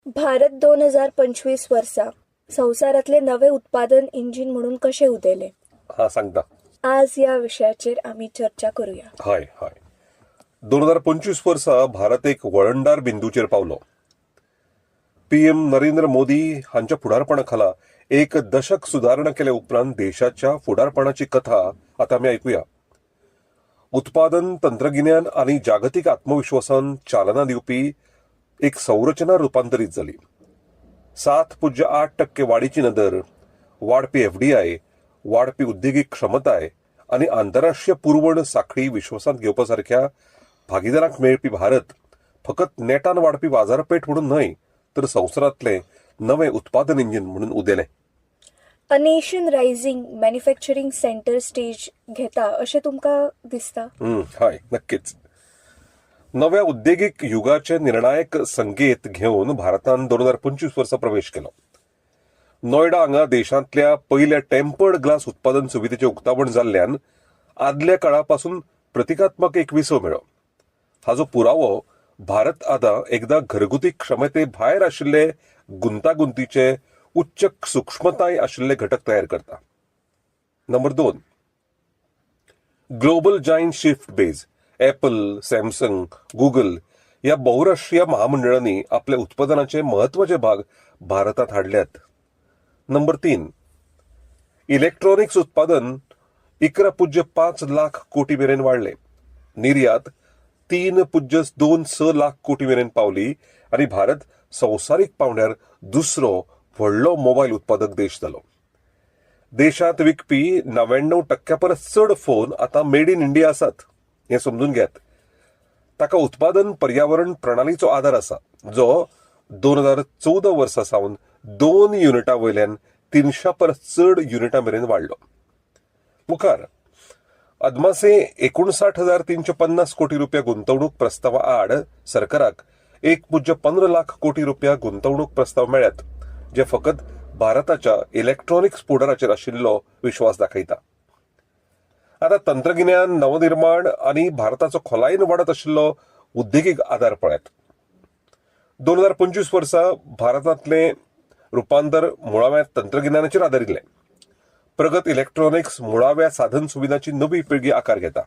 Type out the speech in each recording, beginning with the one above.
भारत 2025 वर्सा संवसारातले नवे उत्पादन इंजिन म्हणून कशे उदेले हा सांगता. आज या विषयाचेर आम्ही चर्चा करूया. हय हय 2025 वर्सा भारत एक वळणदार बिंदूचेर पावलो. पीएम नरेंद्र मोदी हांच्या फुडारपणा खाला एक दशक सुधारणा केले उपरांत देशाच्या फुडारपणाची कथा आता आमी ऐकुया. उत्पादन, तंत्रगिन्यान आणि जागतिक आत्मविश्वासान चालना दिवपी एक संरचना रुपांतरीत झाली. 7.8% वाढीची नदर, वाढपी एफडीआय, वाढपी उद्देगीक क्षमताय आणि आंतरराष्ट्रीय पुरवण साखळी विश्वासात घेवपासारख्या भागीदारांक मेळपी भारत फकत नेटान वाढपी बाजारपेठ म्हणून न्हय तर संवसारांतले नवे उत्पादन इंजिन म्हणून उदेले. A nation rising manufacturing centre stage घेता अशें तुमकां दिसता? हय, नक्कीच. नव्या उद्देगीक युगाचे निर्णायक संकेत घेऊन भारतान 2025 वर्सा प्रवेश केलो. नोयडा हांगा देशांतल्या पयल्या टेम्पर्ड ग्लास उत्पादन सुविधेचें उक्तावण जाल्ल्यान आदल्या काळापासून प्रतिकात्मक एक विसव मेळ्ळो. हाचो पुरावो भारत आतां एकदा घरगुती क्षमते भायर आशिल्ले गुंतागुंतीचे उच्च सूक्ष्मताय आशिल्ले घटक तयार करता. नंबर 2, ग्लोबल जायंट शिफ्ट बेज ॲपल, सॅमसंग, गुगल या बहुराष्ट्रीय महामंडळांनी आपल्या उत्पादनाचे महत्वाचे भाग भारतात हाडल्यात. नंबर 3, इलेक्ट्रॉनिक्स उत्पादन 11.5 लाख कोटी मेरेन वाढले. निर्यात 3.26 लाख कोटी मेरेन पावली आणि भारत संवसारीक पावंड्यार दुसरो व्हडलो मोबायल उत्पादक देश जालो. देशात विकपी 99% परस चड फोन आता मेड इन इंडिया आसात हे समजून घेयात. ताका उत्पादन पर्यावरण प्रणालीचो आधार आसा जो 2014 वर्सा सावन 2 युनिटां वयल्यान 300 परस चड युनिटां मेरेन वाडलो. मुखार अदमासे 59,350 कोटी रुपया गुंतवणूक प्रस्तावा आड सरकाराक 1.15 लाख कोटी रुपया गुंतवणूक प्रस्ताव मेळ्ळ्यात जे फकत भारताच्या इलेक्ट्रॉनिक्स फुडाराचेर आशिल्लो विश्वास दाखयता. आता तंत्रगिन्यान, नवनिर्माण आणि भारताचो खोलायेन वाडत आशिल्लो उद्देगीक आधार पळयात. 2025 वर्सा भारतांतले रुपांतर मुळाव्या तंत्रगिन्यानाचेर आदारिल्लें. प्रगत इलेक्ट्रॉनिक्स मुळाव्या साधन सुविधांची नवी पिळगी आकार घेता.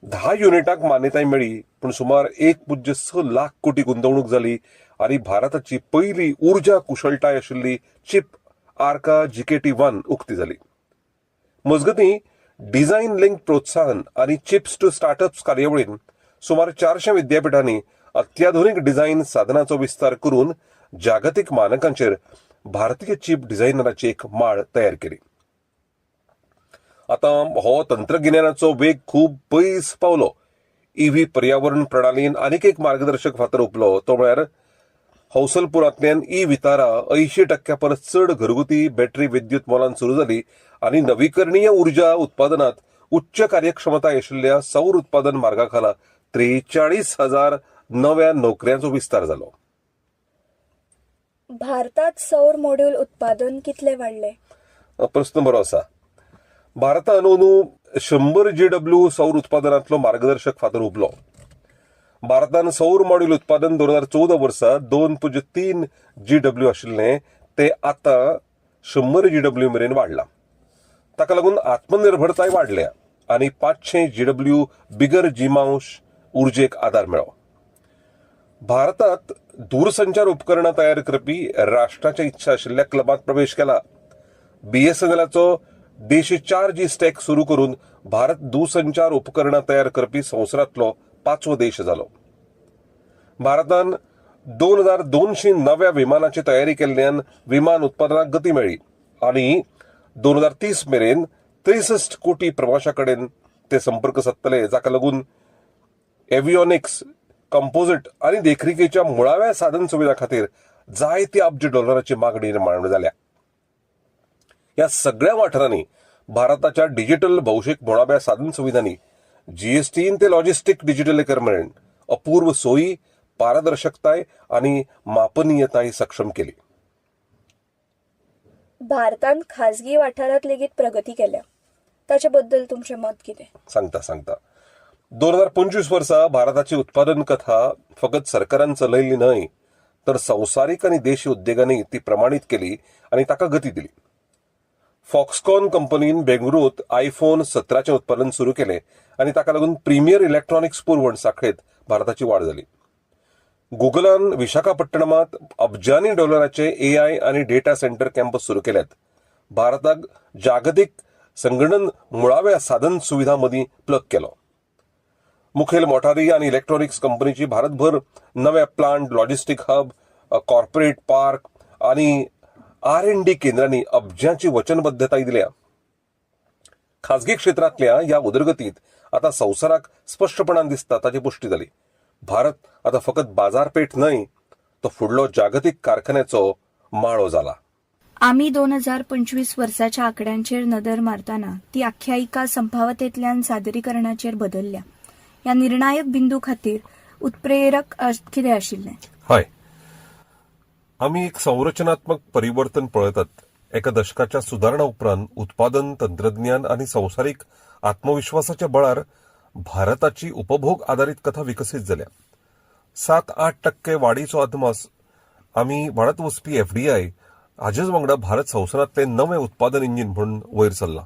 10 युनिटांक मान्यताय मेळ्ळी पूण सुमार 1.6 लाख कोटी गुंतवणूक जाली आणि भारताची पयली उर्जा कुशळटाय आशिल्ली चिप आर्का GKT1 उक्ती जाली. मजगतीं डिझायन लिंक प्रोत्साहन आणि चिप्स टू स्टार्टअप्स कार्यावळीन सुमार 400 विद्यापीठांनी अत्याधुनिक डिझायन साधनांचो विस्तार करून जागतिक मानकांचेर भारतीय चिप डिझायनरांची एक माळ तयार केली. आता हो तंत्रगिन्यानाचो वेग खूब पयस पावलो. ईव्ही पर्यावरण प्रणालीन आनीक एक मार्गदर्शक फातर ओपलो तो म्हळ्यार हौसलपुरांतल्यान वितारा 80% परस चड घरगुती बॅटरी विद्युत मोलान सुरू जाली आणि नवीकरणीय उर्जा उत्पादनात उच्च कार्यक्षमताय आशिल्ल्या सौर उत्पादन मार्गा खाला 43,000 नव्या नोकऱ्यांचो विस्तार जालो. भारतात सौर मॉड्यूल उत्पादन कितले वाढले? प्रश्न बरो आसा. भारतान अंदू 100 GW सौर उत्पादनांतलो मार्गदर्शक फातर उबलो. भारतान सौर मॉड्यूल उत्पादन 2014 वर्सा 2.3 GW आशिल्लें ते आतां 100 GW मेरेन वाडलां. ताका लागून आत्मनिर्भरताय वाडल्या आणि 500 GW बिगर जिमांश उर्जेक आदार मेळ्ळो. भारतात दूरसंचार उपकरणां तयार करपी राष्ट्राच्या इच्छा आशिल्ल्या क्लबांत प्रवेश केला. BSNLचो देशी 4G स्टॅक सुरू करून भारत दूरसंचार उपकरणां तयार करपी संवसारांतलो 5वो देश जालो. भारतान 2200 नव्या विमानांची तयारी केल्ल्यान विमान उत्पादनाक गती मेळ्ळी आणि 2030 मेरेन 63 कोटी प्रवाशां कडेन ते संपर्क सादतले, जाका लागून एव्हिओनिक्स, कंपोजिट आणि देखरेखीच्या मुळाव्या साधन सुविधा खातीर जायती अब्ज डॉलरांची मागणी निर्माण जाल्या. ह्या सगळ्या वाठारांनी भारताच्या डिजिटल भौशीक मुळाव्या साधन सुविधांनी GST ते लॉजिस्टिक डिजिटलीकरण अपूर्व सोयी, पारदर्शकताय आणि मापनीयताय सक्षम केली. भारतान खाजगी वाठारात लेगीत प्रगती केल्या. ताचे बद्दल तुमचें मत कितें? सांगता 2025 वर्सा भारताची उत्पादन कथा फकत सरकारान चलयल्ली न्हय तर संवसारीक आनी देशी उद्देगांनी ती प्रमाणीत केली आनी ताका गती दिली. फॉक्सकॉन कंपनीन बेंगळुरूत आयफोन 17चें उत्पादन सुरू केलें आनी ताका लागून प्रीमियर इलेक्ट्रॉनिक्स पुरवण साखळेत भारताची वाड जाली. गुगलान विशाखापट्टणमात अब्जांनी डॉलराचे AI आनी डेटा सेंटर कॅम्पस सुरू केल्यात. भारताक जागतीक संगणन मुळाव्या साधन सुविधा मदीं प्लग केलो. मुखेल मोटारी आनी इलेक्ट्रॉनिक्स कंपनीची भारतभर नव्या plant, logistic hub, corporate park आनी R&D केंद्रांनी अब्जांची वचनबद्धताय दिल्या. खाजगी क्षेत्रांतल्या ह्या उदरगतीत आता संवसाराक स्पश्टपणान दिसता ताची पुष्टी जाली. भारत आता फकत बाजारपेठ न्हय, तो फुडलो जागतीक कारखान्याचो माळो जाला. आमी 2025 वर्साच्या आंकड्यांचेर नदर मारतना ती आख्यायिका संभाव्यतेंतल्यान सादरीकरणाचेर बदलल्या. ह्या निर्णायक बिंदू खातीर उत्प्रेरक कितें आशिल्लें? हय, आमी एक संरचनात्मक परिवर्तन पळयतात. एका दशकाच्या सुदारणा उपरांत उत्पादन, तंत्रज्ञान आनी संवसारीक आत्मविश्वासाच्या बळार भारताची उपभोग आधारीत कथा विकसीत जाल्या. 7-8% वाडीचो अदमास आमी वाडत वचपी FDI हाचेच वांगडा भारत संवसारांतले नवे उत्पादन इंजीन म्हणून वयर सरला.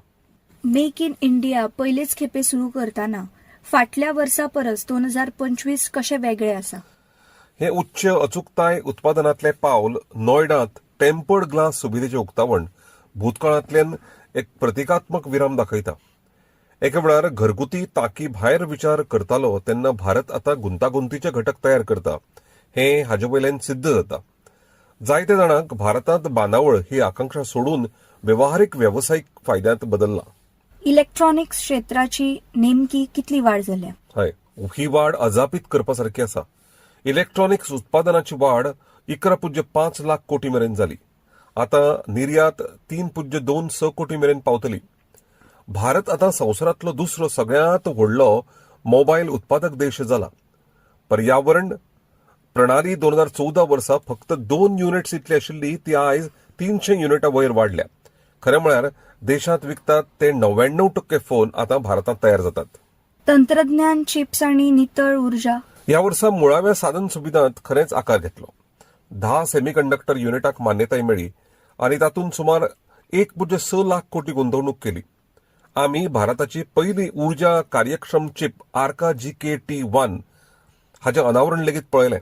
मेक इन इंडिया पयलेच खेपे सुरू करताना फाटल्या वर्सा परस 2025 कशें वेगळें आसा? हे उच्च अचूकताय उत्पादनातले पावल नोयडांत टेम्पर्ड ग्लास सुविधेचें उक्तावण भूतकाळांतल्यान एक प्रतिकात्मक विराम दाखयता. एके वेळार घरगुती तांकी भायर विचार करतालो तेन्ना भारत आतां गुंतागुंतीचे घटक तयार करता हें हाचे वयल्यान सिद्ध जाता. जायत्या जाणांक भारतांत बांदावळ ही आकांक्षा सोडून वेवहारीक वेवसायीक फायद्यांत बदलला. इलेक्ट्रॉनिक्स क्षेत्राची नेमकी कितली वाड जाल्या? हय, ही वाड अजापीत करपासारकी आसा. इलेक्ट्रॉनिक्स उत्पादनाची वाड 11.5 लाख कोटी मेरेन जाली. आतां निर्यात 3.26 कोटी मेरेन पावतली. भारत आतां संवसारांतलो दुसरो सगळ्यांत व्हडलो मोबायल उत्पादक देश जाला. पर्यावरण प्रणाली 2014 वर्सा फक्त 2 युनिट्स इतली आशिल्ली ती आयज 300 युनिटां वयर वाडल्या. खरें म्हळ्यार देशांत विकतात ते 99% फोन आतां भारतांत तयार जातात. तंत्रज्ञान, चिप्स आणि नितळ उर्जा ह्या वर्सा मुळाव्या साधन सुविधांत खरेंच आकार घेतलो. 10 सेमीकंडक्टर युनिटाक मान्यताय मेळ्ळी आनी तातूंत सुमार 1.6 लाख कोटी गुंतवणूक केली. आमी भारताची पयली उर्जा कार्यक्षम चिप आर्का GKT1 हाचें अनावरण लेगीत पळयलें.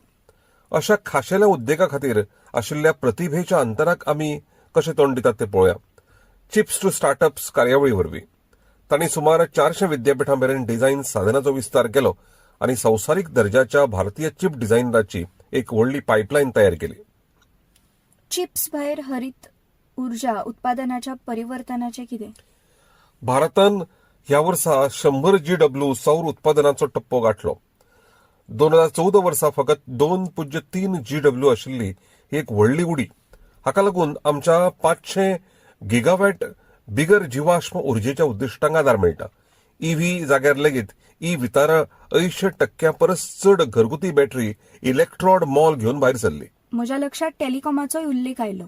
अशा खाशेल्या उद्देगा खातीर आशिल्ल्या प्रतिभेच्या अंतराक आमी कशें तोंड दितात तें पळोवया. चिप्स टू स्टार्टअप्स कार्यावळी वरवीं तांणी सुमार 400 विद्यापीठां मेरेन डिझायन साधनाचो विस्तार केलो आनी संवसारीक दर्जाच्या भारतीय चिप डिझायनराची एक व्हडली पायपलायन तयार केली. चिप्स भायर हरित उर्जा उत्पादनाच्या परिवर्तनाचें कितें? भारतान ह्या वर्सा 100 GW सौर उत्पादनाचो टप्पो गाठलो. 2014 वर्सा फकत 2.3 GW आशिल्ली ही एक व्हडली उडी. हाका लागून आमच्या 500 गिगावॅट बिगर जीवाश्म उर्जेच्या उद्दिष्टांक आदार मेळटा. EV जाग्यार लेगीत वितारा 80% परस चड घरगुती बॅटरी इलेक्ट्रॉड मॉल घेवन भायर सरली. म्हज्या लक्षात टेलिकॉमाचोय उल्लेख आयलो.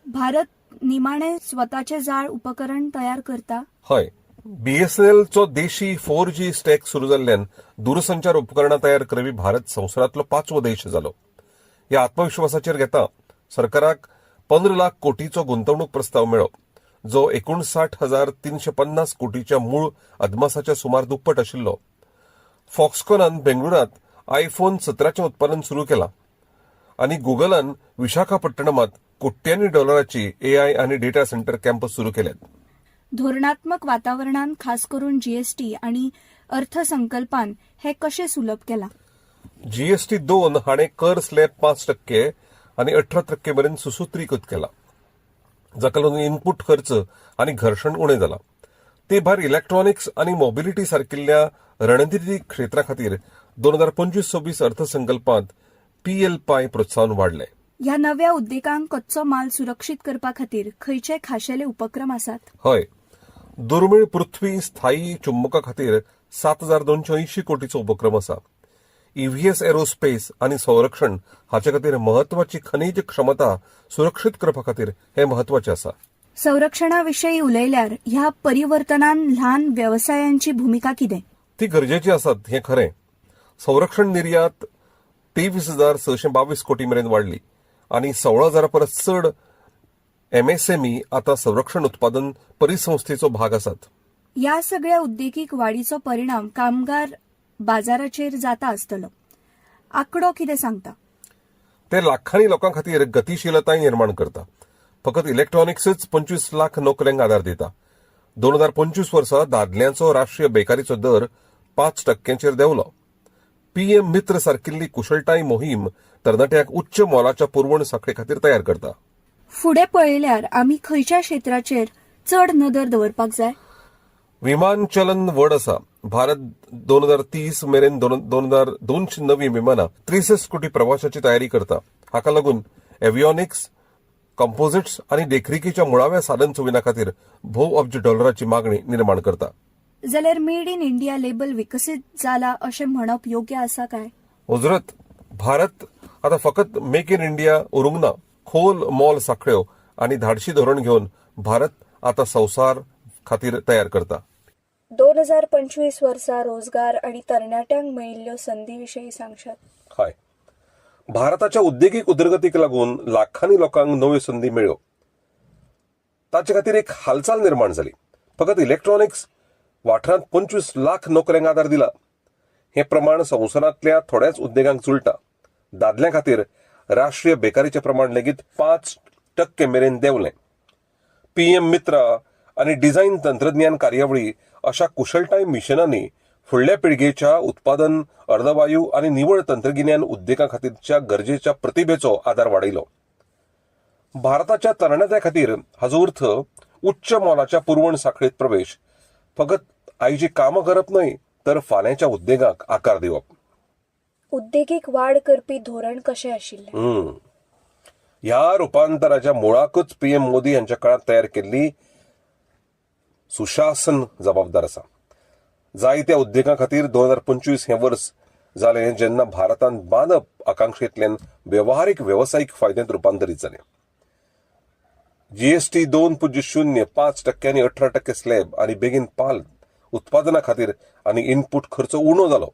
भारत निमाणे स्वताचे जाळ उपकरण तयार करता? हय, BSNLचो देशी 4G स्टॅक सुरू जाल्ल्यान दूरसंचार उपकरणां तयार करपी भारत संवसारांतलो 5वो देश जालो. ह्या आत्मविश्वासाचेर घेता सरकाराक 15 लाख कोटीचो गुंतवणूक प्रस्ताव मेळ्ळो, जो 59,350 कोटीच्या मूळ अदमासाच्या सुमार दुप्पट आशिल्लो. फॉक्सकॉनान बेंगळुरात आयफोन 17चें उत्पादन सुरू केलां आनी गुगलान विशाखापट्टणमात कोट्यांनी डॉलराची AI आनी डेटा सेंटर कॅम्पस सुरू केल्यात. धोरणात्मक वातावरणान खास करून GST आणि अर्थसंकल्पान हे कशें सुलभ केला? GST-2 हाणें कर स्लॅब 5% आनी 18% मेरेन सुसूत्रीकृत केला, जाका लागून इनपूट खर्च आनी घर्शण उणें जालां. ते भायर इलेक्ट्रॉनिक्स आनी मोबिलिटी सारकिल्ल्या रणनिती क्षेत्रा खातीर 2025-26 अर्थसंकल्पांत PLPI प्रोत्साहन वाडलें. ह्या नव्या उद्देगांक कच्चो माल सुरक्षीत करपा खातीर खंयचे खाशेले उपक्रम आसात? हय, दुर्मिळ पृथ्वी स्थायी चुंबका खातीर 7,280 कोटीचो उपक्रम आसा. EVS एरोस्पेस आनी संरक्षण हाचे खातीर महत्वाची खनिज क्षमता सुरक्षीत करपा खातीर हे महत्वाचे आसा. संरक्षणाविशयी उलयल्यार ह्या परिवर्तनान ल्हान व्यवसायांची भूमिका कितें? ती गरजेची आसात हें खरें. संरक्षण निर्यात 23,622 कोटी मेरेन वाडली आणि 16,000 परस चड MSME आता संरक्षण उत्पादन परिसंस्थेचो भाग आसात. या सगळ्या उद्देगीक वाढीचो परिणाम कामगार बाजाराचेर जाता आसतलो. आंकडो कितें सांगता? ते लाखांनी लोकां खातीर गतीशीलताय निर्माण करता. फकत इलेक्ट्रॉनिक्सच 25 लाख नोकऱ्यांक आदार दिता. 2025 वर्सा दादल्यांचो राष्ट्रीय बेकारीचो दर 5% देंवलो. PM मित्र सारकिल्ली कुशळटाय मोहीम तरणाट्यांक उच्च मोलाच्या पुरवण साखळे खातीर तयार करता. फुडें पळयल्यार आमी खंयच्या क्षेत्राचेर चड नदर दवरपाक जाय? विमान चलन व्हड आसा. भारत 2030 मेरेन 2,200 नवी विमानां 63 कोटी प्रवाशाची तयारी करता. हाका लागून एव्हिओनिक्स, कंपोजिट्स आनी देखरेखीच्या मुळाव्या साधन सुविधां खातीर भोव अब्ज डॉलराची मागणी निर्माण करता. जाल्यार मेड इन इंडिया लेबल विकसीत जाला अशें म्हणप योग्य आसा काय? हुजरत, भारत आता फकत मेक इन इंडिया उरूंक ना. खोल मोल साखळ्यो आनी धाडशी धोरण घेवन भारत आता संवसार खातीर तयार करता. 2025 वर्सा रोजगार आणि तरणाट्यांक मेळिल्ल्यो संधी विशीं सांगशात? हय, भारताच्या उद्देगीक उदरगतीक लागून लाखांनी लोकांक नव्यो संधी मेळ्ळ्यो. ताचे खातीर एक हालचाल निर्माण जाली. फकत इलेक्ट्रॉनिक्स वाठारांत 25 लाख नोकऱ्यांक आदार दिला. हे प्रमाण संवसारांतल्या थोड्याच उद्देगांक जुळटा. दादल्यां खातीर राष्ट्रीय बेकारीचें प्रमाण लेगीत 5% मेरेन देंवलें. PM मित्र आनी डिझायन तंत्रज्ञान कार्यावळी अशा कुशळटाय मिशनांनी फुडल्या पिळगेच्या उत्पादन, अर्धवायू आनी निवळ तंत्रगिन्यान उद्देगां खातीरच्या गरजेच्या प्रतिभेचो आदार वाडयलो. भारताच्या तरणाट्यां खातीर हाचो अर्थ उच्च मोलाच्या पुरवण साखळेत प्रवेश. फकत आयची कामां करप न्हय, तर फाल्यांच्या उद्देगांक आकार दिवप. उद्देगीक वाड करपी धोरण कशें आशिल्लें? ह्या रुपांतराच्या मुळाकच PM मोदी हांच्या काळात तयार केल्ली सुशासन जबाबदार आसा. जायत्या उद्देगां खातीर 2025 हें वर्स जालें जेन्ना भारतान बांदप आकांक्षेंतल्यान वेवहारीक वेवसायीक फायद्यांत रुपांतरीत जालें. GST 2.0 5% 18% स्लॅब आनी बेगीन पाल उत्पादना खातीर आनी इनपूट खर्च उणो जालो.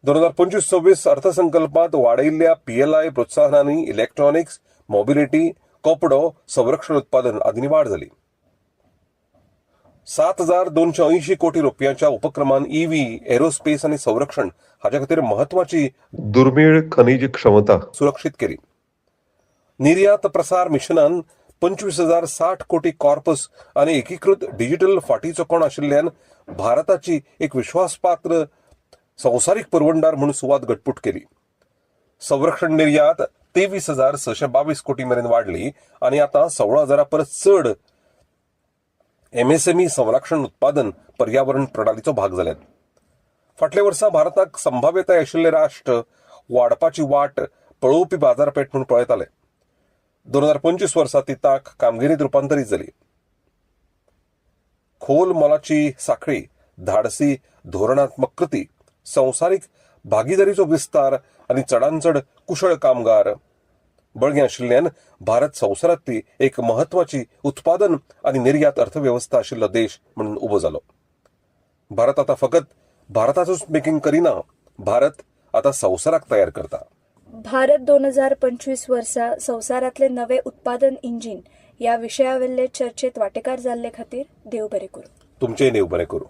2025-26 अर्थसंकल्पांत वाडयिल्ल्या PLI प्रोत्साहनांनी इलेक्ट्रॉनिक्स, मोबिलिटी, कपडो, संरक्षण उत्पादन आदींनी वाड जाली. 7,280 कोटी रुपयांच्या उपक्रमान EV, एरोस्पेस आनी संरक्षण हाच्या खातीर महत्वाची दुर्मिळ खनिज क्षमता सुरक्षीत केली. निर्यात प्रसार मिशनान 25,060 कोटी कॉर्पस आनी एकीकृत डिजिटल फाटीचो कोण आशिल्ल्यान भारताची एक विश्वासपात्र संवसारीक पुरवणदार म्हणून सुवात घटमूट केली. संरक्षण निर्यात 23,622 कोटी मेरेन वाडली आनी आता 16,000 परस चड MSME संरक्षण उत्पादन पर्यावरण प्रणालीचो भाग जाल्यात. फाटल्या वर्सा भारताक संभाव्यताय आशिल्ले राष्ट्र वाडपाची वाट पळोवपी बाजारपेठ म्हणून पळयताले. 2025 वर्सा ती तांक कामगिरीत रुपांतरीत जाली. खोल मोलाची साखळी, धाडसी धोरणात्मक कृती, संवसारीक भागीदारीचो विस्तार आनी चडांत चड कुशळ कामगार बळगें आशिल्ल्यान भारत संवसारांतली एक महत्वाची उत्पादन आनी निर्यात अर्थव्यवस्था आशिल्लो देश म्हणून उबो जालो. भारत आता फकत भारताचोच मेकिंग करिना, भारत आता संवसाराक तयार करता. भारत 2025 वर्सा संवसारांतले नवे उत्पादन इंजिन या विशयावेले चर्चेत वांटेकार जाल्ले खातीर देव बरें करूं. तुमचेय देव बरें करूं.